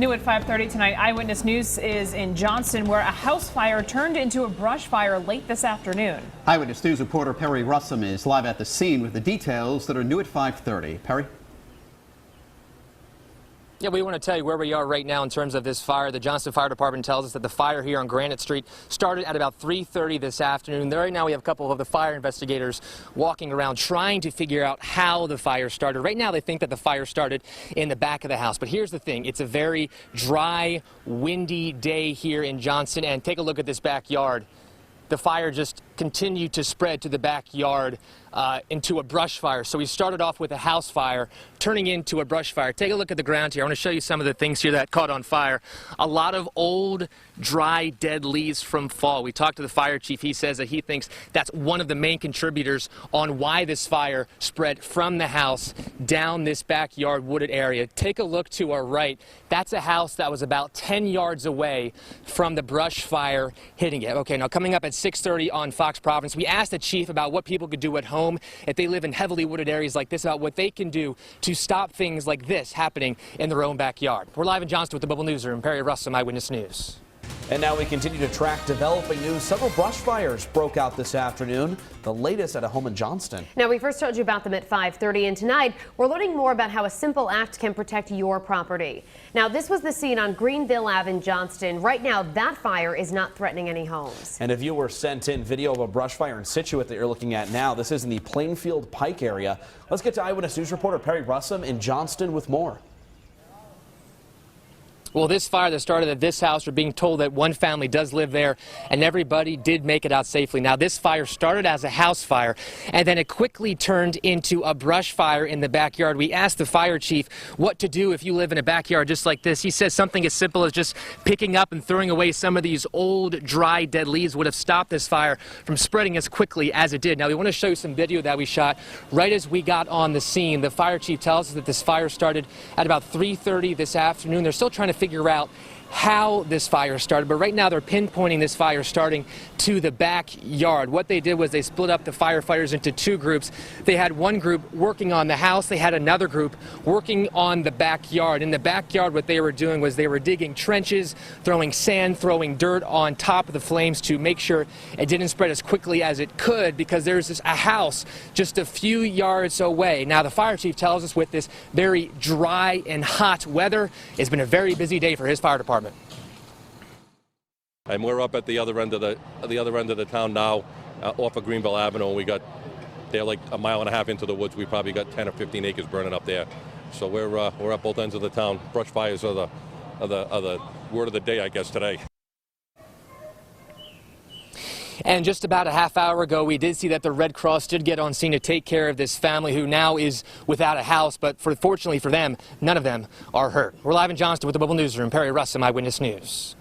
New at 5:30 tonight, Eyewitness News is in Johnston, where a house fire turned into a brush fire late this afternoon. Eyewitness News reporter Perry Russum is live at the scene with the details that are new at 5:30. Perry? Yeah, we want to tell you where we are right now in terms of this fire. The Johnston Fire Department tells us that the fire here on Granite Street started at about 3:30 this afternoon. Right now we have a couple of the fire investigators walking around trying to figure out how the fire started. Right now they think that the fire started in the back of the house. But here's the thing. It's a very dry, windy day here in Johnston. And take a look at this backyard. The fire just continued to spread to the backyard into a brush fire. So we started off with a house fire, turning into a brush fire. Take a look at the ground here. I want to show you some of the things here that caught on fire. A lot of old, dry, dead leaves from fall. We talked to the fire chief. He says that he thinks that's one of the main contributors on why this fire spread from the house down this backyard wooded area. Take a look to our right. That's a house that was about 10 yards away from the brush fire hitting it. Okay, now coming up at 6:30 on Fox Providence, we asked the chief about what people could do at home if they live in heavily wooded areas like this, about what they can do to stop things like this happening in their own backyard. We're live in Johnston with the Bubble Newsroom. Perry Russum, Eyewitness News. And now we continue to track developing news. Several brush fires broke out this afternoon, the latest at a home in Johnston. Now, we first told you about them at 5:30, and tonight we're learning more about how a simple act can protect your property. Now, this was the scene on Greenville Ave in Johnston. Right now, that fire is not threatening any homes. And a viewer sent in video of a brush fire in Scituate that you're looking at now. This is in the Plainfield Pike area. Let's get to Eyewitness News reporter Perry Russum in Johnston with more. Well, this fire that started at this house, we're being told that one family does live there, and everybody did make it out safely. Now, this fire started as a house fire, and then it quickly turned into a brush fire in the backyard. We asked the fire chief what to do if you live in a backyard just like this. He says something as simple as just picking up and throwing away some of these old, dry, dead leaves would have stopped this fire from spreading as quickly as it did. Now, we want to show you some video that we shot right as we got on the scene. The fire chief tells us that this fire started at about 3:30 this afternoon. They're still trying to figure out how this fire started, but right now they're pinpointing this fire starting to the backyard. What they did was they split up the firefighters into two groups. They had one group working on the house. They had another group working on the backyard. In the backyard, what they were doing was they were digging trenches, throwing sand, throwing dirt on top of the flames to make sure it didn't spread as quickly as it could, because there's a house just a few yards away. Now, the fire chief tells us with this very dry and hot weather, it's been a very busy day for his fire department. And we're up at the other end of the town now, off of Greenville Avenue. And they're like a mile and a half into the woods. We probably got 10 or 15 acres burning up there. So we're at both ends of the town. Brush fires are the word of the day, I guess, today. And just about a half hour ago, we did see that the Red Cross did get on scene to take care of this family who now is without a house. But fortunately for them, none of them are hurt. We're live in Johnston with the Bubble Newsroom. Perry Russum, Eyewitness News.